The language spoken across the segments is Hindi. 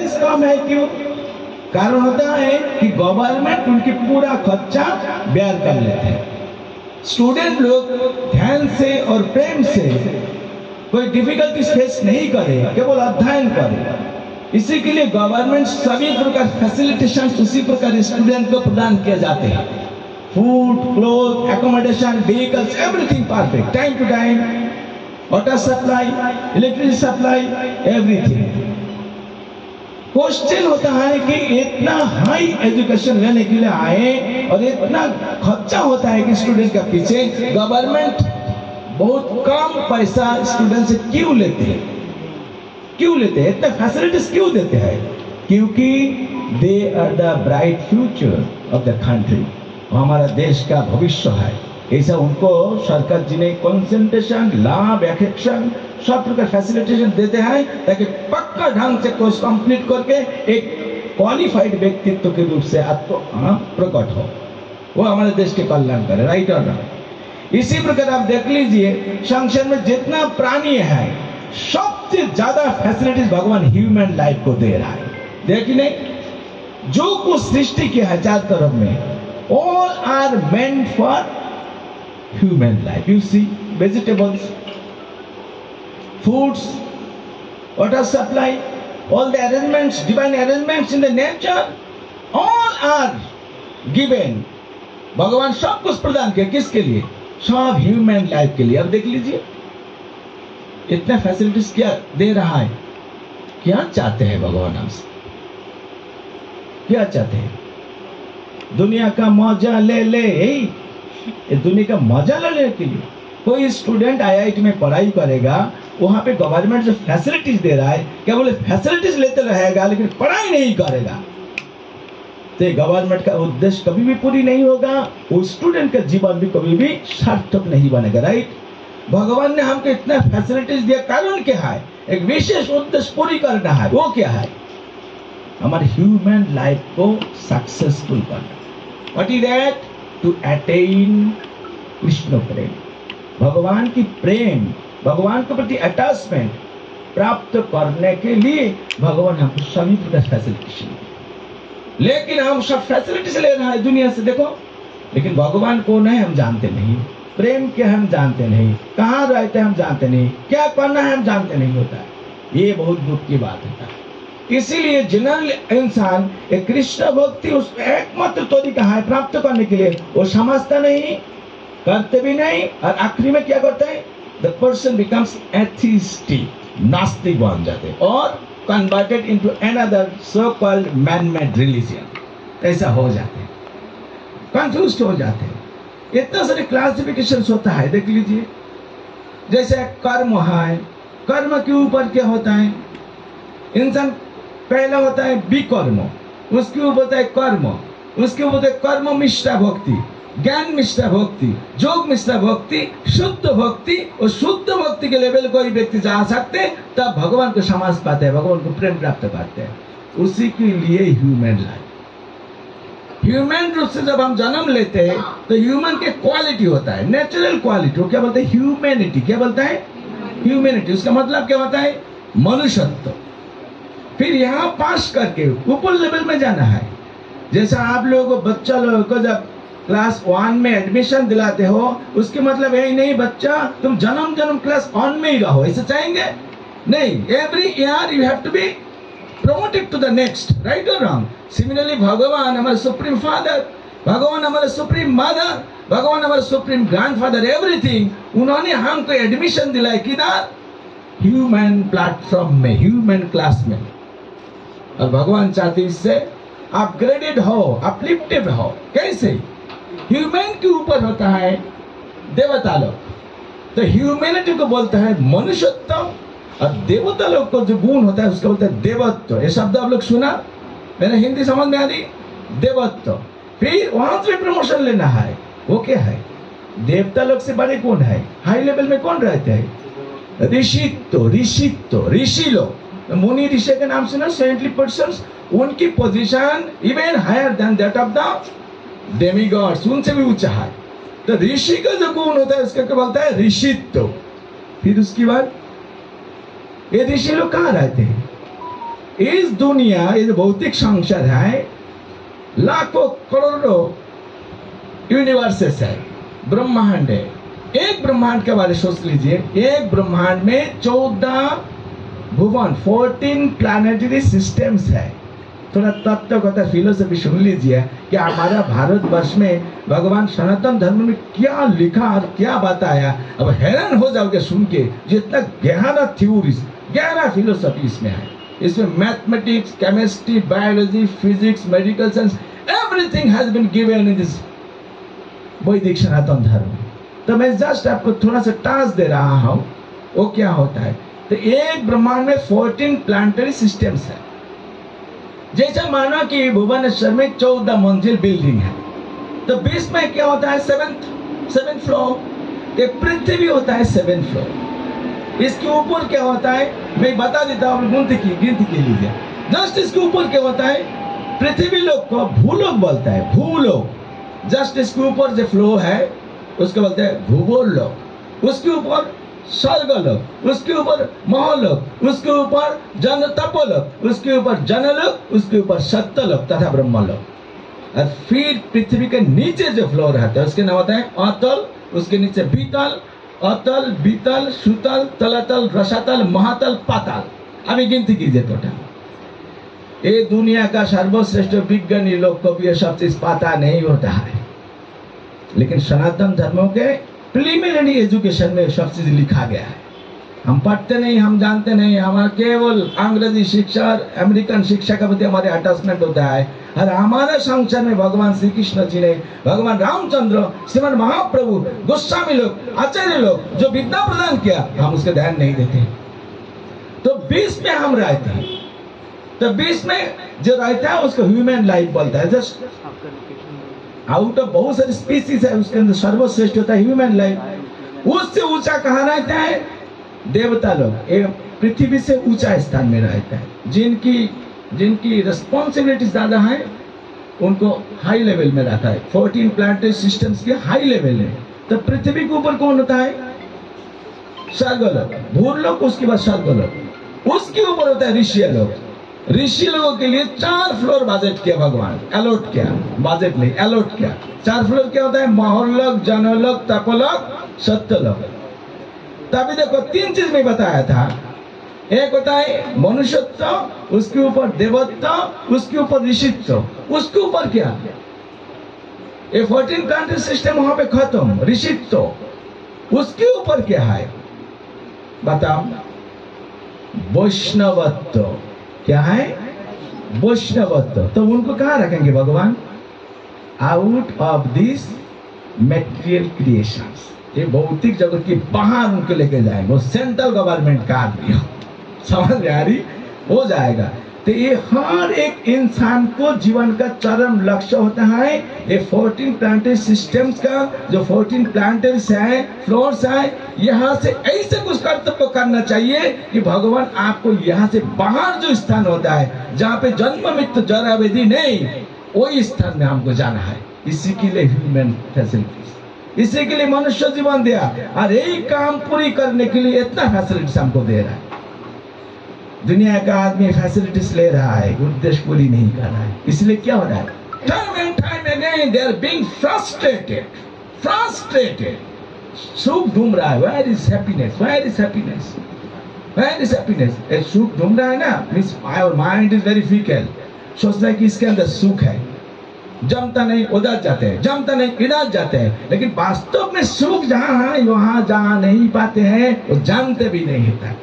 फैसिलिटीज कम है, क्यों? कारण होता है कि गवर्नमेंट उनकी पूरा खर्चा बेयर कर लेते हैं। स्टूडेंट लोग ध्यान से और प्रेम से कोई डिफिकल्टी फेस नहीं करे, केवल अध्ययन करे। इसी के लिए गवर्नमेंट सभी प्रकार फैसिलिटेशन उसी प्रकार स्टूडेंट को प्रदान किए जाते हैं। Food, cloth, accommodation, vehicles, everything perfect, time to time, water supply, electricity supply, everything. Question होता है कि इतना हाई एजुकेशन लेने के लिए आए और इतना खर्चा होता है कि स्टूडेंट के पीछे गवर्नमेंट बहुत कम पैसा स्टूडेंट से क्यों लेते हैं? क्यों लेते हैं? इतना फैसिलिटीज क्यों देते हैं? क्योंकि they are the bright future of the country, हमारा देश का भविष्य है। ऐसा उनको सरकार जी ने कंसंट्रेशन, लाभ, एक्शन सब प्रकार फैसिलिटेशन देते हैं ताकि पक्का ढंग से कोर्स कंप्लीट करके एक क्वालिफाइड व्यक्तित्व के रूप से प्रकट हो, वो हमारे देश के कल्याण करे। राइट और रॉन्ग? इसी प्रकार आप देख लीजिए संसार में जितना प्राणी है सबसे ज्यादा फैसिलिटीज भगवान ह्यूमन लाइफ को दे रहा है। देखिए नहीं, जो कुछ सृष्टि किया है चार तरफ में, all are meant for human life. You see, vegetables, foods, water supply, all the arrangements, divine arrangements in the nature, all are given. भगवान सब कुछ प्रदान किया, किसके लिए? सब ह्यूमन लाइफ के लिए। अब देख लीजिए इतने फैसिलिटीज क्या दे रहा है। क्या चाहते हैं भगवान हमसे? क्या चाहते हैं? दुनिया का मजा ले ले, दुनिया का मजा लेने के लिए कोई स्टूडेंट आईआईटी में पढ़ाई करेगा, वहां पे गवर्नमेंट जो फैसिलिटीज दे रहा है, क्या बोले फैसिलिटीज लेते रहेगा लेकिन पढ़ाई नहीं करेगा, तो गवर्नमेंट का उद्देश्य कभी भी पूरी नहीं होगा, उस स्टूडेंट का जीवन भी कभी भी सार्थक नहीं बनेगा। राइट? भगवान ने हमको इतना फैसिलिटीज दिया, कारण क्या है? एक विशेष उद्देश्य पूरी करना है। वो क्या है? हमारे ह्यूमन लाइफ को सक्सेसफुल करना। What is that? To attain Krishna prem, भगवान की प्रेम, भगवान के प्रति अटैचमेंट प्राप्त करने के लिए भगवान हमको सभी प्रकार फैसिलिटेशन, लेकिन हम सब फैसिलिटीज ले रहे हैं दुनिया से। देखो, लेकिन भगवान कौन है हम जानते नहीं, प्रेम क्या हम जानते नहीं, कहाँ रहते हैं हम जानते नहीं, क्या करना है हम जानते नहीं होता है। ये बहुत दुख की बात है। इसीलिए जनरल इंसान एक कृष्ण भक्ति उस एकमात्र तरीका है प्राप्त करने के लिए, वो समझता नहीं, करते भी नहीं, और आखिरी में क्या करता है? द पर्सन बिकम्स एथिस्टिक, नास्तिक बन जाते और converted into another so called man made religion. ऐसा हो जाते हैं, कंफ्यूज हो जाते हैं। इतना सारे क्लासिफिकेशन होता है, देख लीजिए। जैसे कर्म है, कर्म के ऊपर क्या होता है? इंसान पहला होता है विकर्म, उसके ऊपर होता है कर्म, उसके ऊपर होता है कर्म मिश्रा भक्ति, ज्ञान मिश्रा भक्ति, योग मिश्रा भक्ति, शुद्ध भक्ति। और शुद्ध भक्ति के लेवल कोई व्यक्ति जा सकते तब भगवान को समझ पाते हैं, भगवान को प्रेम प्राप्त करते हैं। उसी के लिए ह्यूमन लाइफ, ह्यूमन रूप से जब हम जन्म लेते हैं तो ह्यूमन के क्वालिटी होता है, नेचुरल क्वालिटी। वो क्या बोलते हैं? ह्यूमैनिटी। क्या बोलता है? ह्यूमैनिटी। उसका मतलब क्या होता है? मनुष्यत्व। फिर यहाँ पास करके ऊपर लेवल में जाना है। जैसा आप लोगों को, बच्चा लोगों को जब क्लास 1 में एडमिशन दिलाते हो, उसके मतलब यही नहीं बच्चा तुम जन्म जन्म क्लास 1 में ही रहो, ऐसा चाहेंगे? नहीं, every year you have to be promoted to the next, right or wrong? Similarly, भगवान हमारे सुप्रीम फादर, भगवान हमारे सुप्रीम मदर, भगवान हमारे सुप्रीम ग्रैंडफादर, एवरीथिंग, उन्होंने हमको एडमिशन दिलाया किधर? ह्यूमन प्लेटफॉर्म में, ह्यूमन क्लास में। और भगवान चाहते इससे अपग्रेडेड हो, अपलिफ्टेड हो। कैसे? ह्यूमन के ऊपर होता है देवता लोग, तो ह्यूमैनिटी को बोलता है मनुष्यत्व, और देवता लोग को जो गुण होता है उसको बोलते हैं देवत्व। ये शब्द आप लोग सुना? मैंने हिंदी समझ में आ रही? देवत्व। फिर वहां से प्रमोशन लेना है। वो क्या है? देवता लोग से बड़े कौन है? हाई लेवल में कौन रहते हैं? ऋषित्व, ऋषित्व, ऋषि लोग, मुनि ऋषि के नाम सुना, सेंटली पर्सन्स, उनकी position even higher than that of the demigods, उनसे भी ऊंचा है। तो ऋषि का जो गुण होता है उसका क्या बोलता है? ऋषित्व। फिर उसके बाद ये ऋषि लोग कहाँ रहते हैं? इस दुनिया, ये जो भौतिक संसार है, लाखों करोड़ों यूनिवर्सेस है, ब्रह्मांड है। एक ब्रह्मांड के बारे में सोच लीजिए, एक ब्रह्मांड में 14 भुवन, 14 प्लैनेटरी सिस्टम्स है। थोड़ा तत्वगत फिलोसफी सुन लीजिए कि हमारा भारतवर्ष में भगवान सनातन धर्म में क्या लिखा और क्या बताया। अब हैरान हो जाओगे सुन के, जितना गहरा थ्योरीज, गहरा फिलोसफी इसमें है। इसमें mathematics, chemistry, biology, physics, medical science, everything has been given in this Vedic Sanatan धर्म। तो मैं जस्ट आपको थोड़ा सा टास्क दे रहा हूँ, वो क्या होता है। तो एक ब्रह्मांड में 14 प्लानिटरी सिस्टम्स है। जैसा मानो कि भुवनेश्वर में 14 मंजिल बिल्डिंग है, तो बीच में क्या होता है, 7th फ्लोर। एक पृथ्वी होता है 7th फ्लोर। इसके ऊपर क्या होता है, मैं बता देता हूँ, गिनती के लीजिए। जस्ट इसके ऊपर क्या होता है, पृथ्वी लोक को भूलोक बोलता है, भूलोक। जस्ट इसके ऊपर जो फ्लोर है उसको बोलते हैं भूगोल लोक। उसके ऊपर स्वर्गलोक, उसके ऊपर महलोक, उसके ऊपर जन तपोलोक, उसके ऊपर जनलोक, उसके ऊपर सत्यलोक तथा ब्रह्मलोक। और फिर पृथ्वी के नीचे जो फ्लोर रहता है उसके नाम होता है अतल, उसके नीचे बीतल, अतल, बीतल, सुतल, तलातल, रसातल, महातल, पाताल। अभी गिनती कीजिए टोटल। ये दुनिया का सर्वश्रेष्ठ विज्ञानी लोग को भी ये सब चीज पता नहीं होता है, लेकिन सनातन धर्मों के प्रीलिमिनरी एजुकेशन में सब चीज लिखा गया है। हम पढ़ते नहीं, हम जानते नहीं, हमारा केवल अंग्रेजी शिक्षा और अमेरिकन शिक्षा का प्रति हमारे अटैचमेंट होता है। और हमारे संसार में भगवान श्री कृष्ण जी ने, भगवान रामचंद्र, श्रीमद महाप्रभु, गोस्वामी लोग, आचार्य लोग जो विद्या प्रदान किया, हम उसके ध्यान नहीं देते। तो बीच में हम रहते हैं, तो बीच में जो रहता है उसको ह्यूमन लाइफ बोलता है। जस्ट आउट ऑफ बहुत सारी स्पीसीज है, उसके अंदर सर्वश्रेष्ठ होता है ह्यूमन लाइफ। उससे ऊंचा कहाँ रहता है, देवता लोग, पृथ्वी से ऊंचा स्थान में रहता है। जिनकी रिस्पॉन्सिबिलिटीज ज्यादा है उनको हाई लेवल में रहता है। 14 प्लैनेटरी सिस्टम्स के हाई लेवल में। तो पृथ्वी के ऊपर कौन होता है, स्वर्गलोक, भूलोक, उसके बाद स्वर्गलोक, उसके ऊपर होता है ऋषि लोग। ऋषि लोगों के लिए 4 फ्लोर बजट किया भगवान, अलॉट किया, बजट नहीं अलॉट किया। 4 फ्लोर क्या होता है, महलोक, जनलोक, तपोलोक, सत्यलोक। तभी देखो 3 चीज में बताया था। एक होता है मनुष्यत्व, उसके ऊपर देवत्व, उसके ऊपर ऋषित्व, उसके ऊपर क्या, ये 14 प्लैनेटरी सिस्टम वहां पे खत्म, ऋषित्व। उसके ऊपर क्या है बताओ, वैष्णवत्व। क्या है, वैष्णवत्व। तो उनको कहाँ रखेंगे भगवान, out of this material creations, ये भौतिक जगत के बाहर उनको लेके जाएंगे। वो सेंट्रल गवर्नमेंट का आदमी हो, समझ में आ रही, हो जाएगा। तो ये हर एक इंसान को जीवन का चरम लक्ष्य होता है। ये 14 प्लैनेटरी सिस्टम्स का जो 14 प्लैनेटरीज है, फ्लोर्स है, यहाँ से ऐसे कुछ कर्तव्य करना चाहिए कि भगवान आपको यहाँ से बाहर जो स्थान होता है जहाँ पे जन्म मृत्यु जरा व्याधि नहीं, वही स्थान में हमको जाना है। इसी के लिए ह्यूमन फैसिलिटीज, इसी के लिए मनुष्य जीवन दिया, और यही काम पूरी करने के लिए इतना फैसिलिटीज हमको दे रहा है। दुनिया का आदमी फैसिलिटीज ले रहा है, उद्देश्य पूरी नहीं कर रहा है। इसलिए क्या हो रहा है, time and time again they are being frustrated. सुख ढूंढ रहा है, where is happiness, where is happiness, where is happiness. एक सुख ढूंढ रहा है ना, means our mind is very fickle, सोचता है कि इसके अंदर सुख है, जमता नहीं उधर जाते हैं, जमता नहीं इधर जाते हैं। लेकिन वास्तव में सुख जहाँ है वहां जा नहीं पाते हैं, वो जानते भी नहीं होता।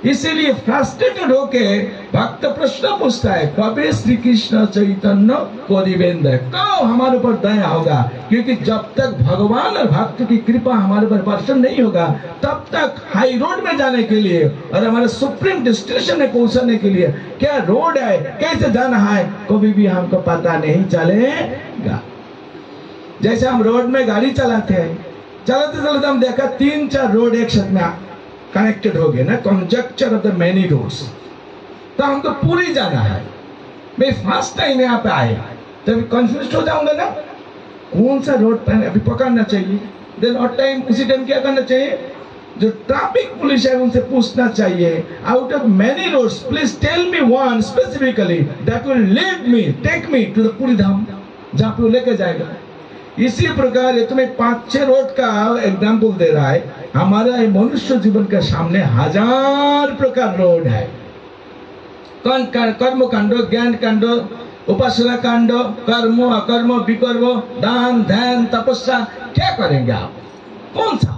इसीलिए फ्रस्ट्रेटेड होके भक्त प्रश्न पूछता है, कभी श्री कृष्ण चैतन्य कोरिवेंद्र, कब हमारे ऊपर दया होगा। क्योंकि जब तक भगवान और भक्त की कृपा हमारे ऊपर वर्षण नहीं होगा, तब तक हाई रोड में जाने के लिए और हमारे सुप्रीम डेस्टिनेशन में पहुंचने के लिए क्या रोड है, कैसे जाना है, कभी भी हमको पता नहीं चलेगा। जैसे हम रोड में गाड़ी चलाते हैं, चलाते चलाते हम देखा 3-4 रोड एक साथ में कनेक्टेड हो गए ना, conjecture of the many roads. तो हमको पूरी जाना है। मैं फर्स्ट टाइम यहाँ पे आए तो अभी कंफ्यूज हो जाऊंगा ना, कौन सा रोड पर अभी पकड़ना चाहिए। देन और टाइम उसी टाइम क्या करना चाहिए, जो ट्रैफिक पुलिस है उनसे पूछना चाहिए, out of many roads please tell me one specifically that will lead me take me to the Puri Dham, जहाँ पे वो लेके जाएगा। इसी प्रकार ये तुम्हें 5-6 रोड का एग्जाम्पल दे रहा है। हमारा ये मनुष्य जीवन के सामने 1000 प्रकार रोड है। कर्म कांड, ज्ञान कांड, उपासना कांड, कर्म अकर्म विकर्म, दान ध्यान तपस्या, क्या करेंगे आप? कौन सा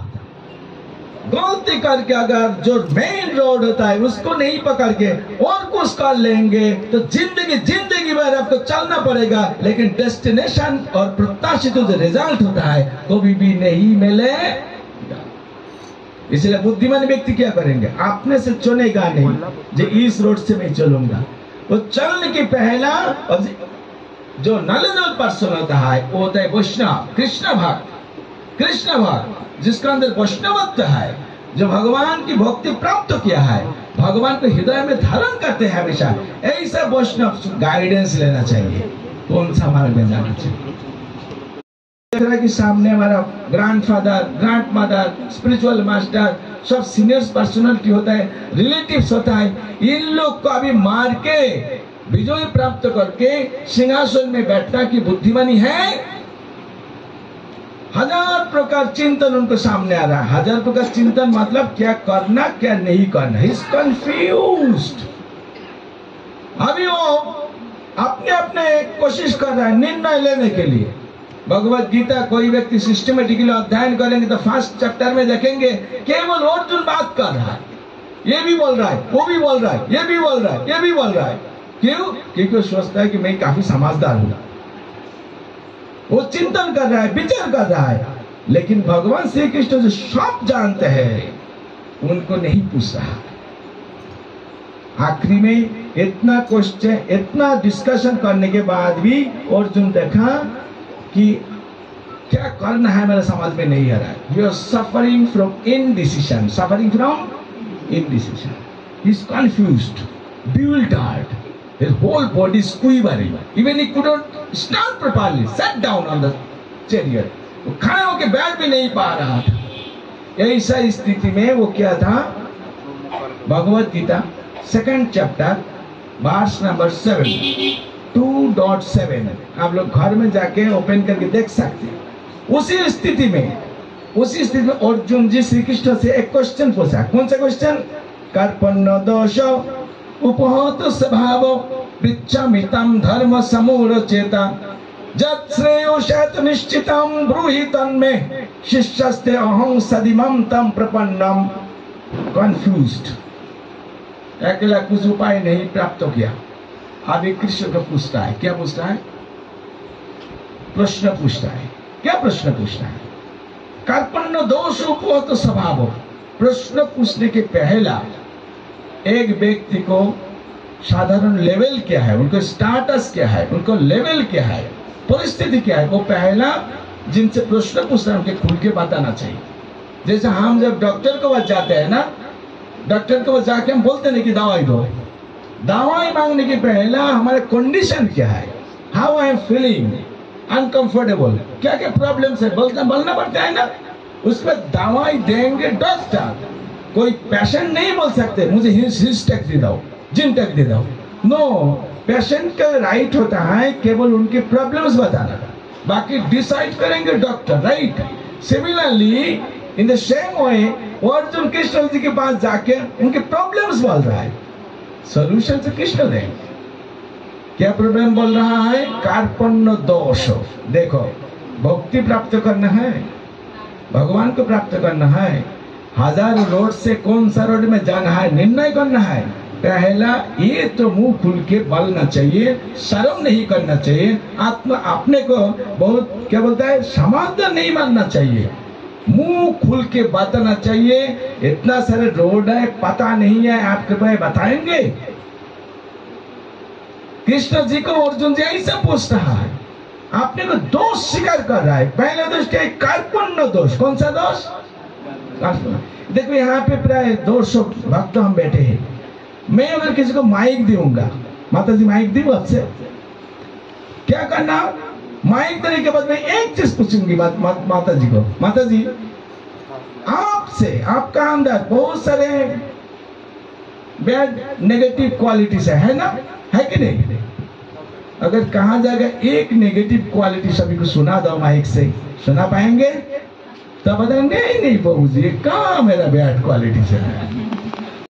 गलती करके अगर जो मेन रोड होता है उसको नहीं पकड़ के और कुछ कर लेंगे तो जिंदगी भर आपको चलना पड़ेगा, लेकिन डेस्टिनेशन और प्रत्याशित जो रिजल्ट होता है कभी भी नहीं मिलेगा। इसलिए बुद्धिमान व्यक्ति क्या करेंगे? अपने से चुनेगा नहीं जो इस रोड से मैं चलूंगा। वो चलने के पहला जो नॉलेजेबल पर्सन होता है वो होता है वैष्णव, कृष्ण भक्त, जिसका अंदर वैष्णवत्व है, जो भगवान की भक्ति प्राप्त किया है, भगवान को हृदय में धारण करते हैं हमेशा। ऐसा वैष्णव गाइडेंस लेना चाहिए, कौन सा मार्ग में जाना चाहिए। देख रहा है कि सामने हमारा ग्रैंडफादर, ग्रैंडमदर, स्पिरिचुअल मास्टर, सब सीनियर्स पर्सनालिटी होता है, रिलेटिव्स होता है। इन लोग को अभी मार के विजय प्राप्त करके सिंहासन में बैठना की बुद्धिमानी है? 1000 प्रकार चिंतन उनको सामने आ रहा है। 1000 प्रकार चिंतन मतलब क्या करना क्या नहीं करना, ही इज कंफ्यूज्ड। अभी वो अपने अपने कोशिश कर रहा है निर्णय लेने के लिए। भगवत गीता कोई व्यक्ति सिस्टमेटिकली अध्ययन करेंगे तो फर्स्ट चैप्टर में देखेंगे केवल अर्जुन बात कर रहा है, ये भी बोल रहा है, वो भी बोल रहा है, ये भी बोल रहा है, ये भी बोल रहा है। क्यों? क्योंकि वो सोचता है कि मैं काफी समझदार हूं। वो चिंतन कर रहा है, विचार कर रहा है, लेकिन भगवान श्री कृष्ण जो सब जानते हैं उनको नहीं पूछ रहा। आखिरी में इतना क्वेश्चन, इतना डिस्कशन करने के बाद भी अर्जुन देखा कि क्या करना है मेरे समझ में नहीं आ रहा है। You are suffering from indecision, he is confused, bewildered. His whole body is quivering. Even he couldn't stand properly. Sat down on the chariot. वो खड़ा होके बैठ भी नहीं पा रहा था। ऐसा स्थिति में वो क्या था? Bhagavad Gita 2nd chapter verse number 7 2.7 आप लोग घर में जाके ओपन करके देख सकते हैं। उसी स्थिति में अर्जुन जी श्री कृष्ण से एक क्वेश्चन पूछा। कौन सा क्वेश्चन? कार्पण्य दोष उपहत स्वभाव पृच्छामितं धर्म समूल चेता जत् श्रेयोषेत निश्चितं ब्रूहि तन्मे शिष्यस्ते अहं सदिमं तम प्रपन्नम। कंफ्यूज्ड, अकेला कुछ उपाय नहीं प्राप्त किया। अभी कृष्ण को पूछता है, क्या पूछता है? प्रश्न पूछता है। क्या प्रश्न पूछता है? कार्पण्य दोष उपहत स्वभाव। प्रश्न पूछने के पहला एक व्यक्ति को साधारण लेवल क्या है, उनको स्टेटस क्या है, उनको लेवल क्या है, परिस्थिति क्या है, वो पहला जिनसे प्रश्न पूछना है उनके खुल के बताना चाहिए। जैसे हम जब डॉक्टर के पास जाते हैं ना, डॉक्टर के पास जाके हम बोलते नहीं कि दवाई दो। दवाई मांगने के पहला हमारे कंडीशन क्या है, how I am feeling uncomfortable, क्या क्या प्रॉब्लम है बोलना पड़ता है ना। उसमें दवाई देंगे डॉक्टर, कोई पेशेंट नहीं बोल सकते मुझे हिस्टेक दे दो, जिनटेक दे दो। नो, पेशेंट का राइट होता है केवल उनके प्रॉब्लम्स बताना, बाकी डिसाइड करेंगे doctor, right. Similarly in the same way Arjun Krishna ji के पास जाके उनके प्रॉब्लम्स बोल रहा है, सॉल्यूशन से कृष्ण देंगे। क्या प्रॉब्लम बोल रहा है? कार्पण्य दोष। देखो, भक्ति प्राप्त करना है, भगवान को प्राप्त करना है, 1000 रोड से कौन सा रोड में जाना है निर्णय करना है। पहला ये तो मुंह खुल के बोलना चाहिए, शर्म नहीं करना चाहिए, आत्मा अपने को बहुत क्या बोलता है समझदार नहीं मानना चाहिए, मुंह खुल के बताना चाहिए। इतना सारे रोड है, पता नहीं है, आप कृपया बताएंगे। कृष्ण जी को अर्जुन जी ऐसा पूछ रहा है, आपने को दोष स्वीकार कर रहा है। पहले दोष क्या है? कार्पण्य दोष। कौन सा दोष? देखो यहाँ पे प्राय 200 भक्त हम बैठे हैं। मैं अगर किसी को माइक दूंगा, माता जी माइक दूं आपसे, क्या करना? माइक देने के बाद मैं एक चीज पूछूंगी माता जी को, माता जी आपसे, आपका अंदर बहुत सारे बैड नेगेटिव क्वालिटीज है ना, है कि नहीं? अगर कहा जाएगा एक नेगेटिव क्वालिटी सभी को सुना दो माइक से, सुना पाएंगे? तब बताएंगे नहीं बहू जी, कहाँ मेरा बैड क्वालिटी है।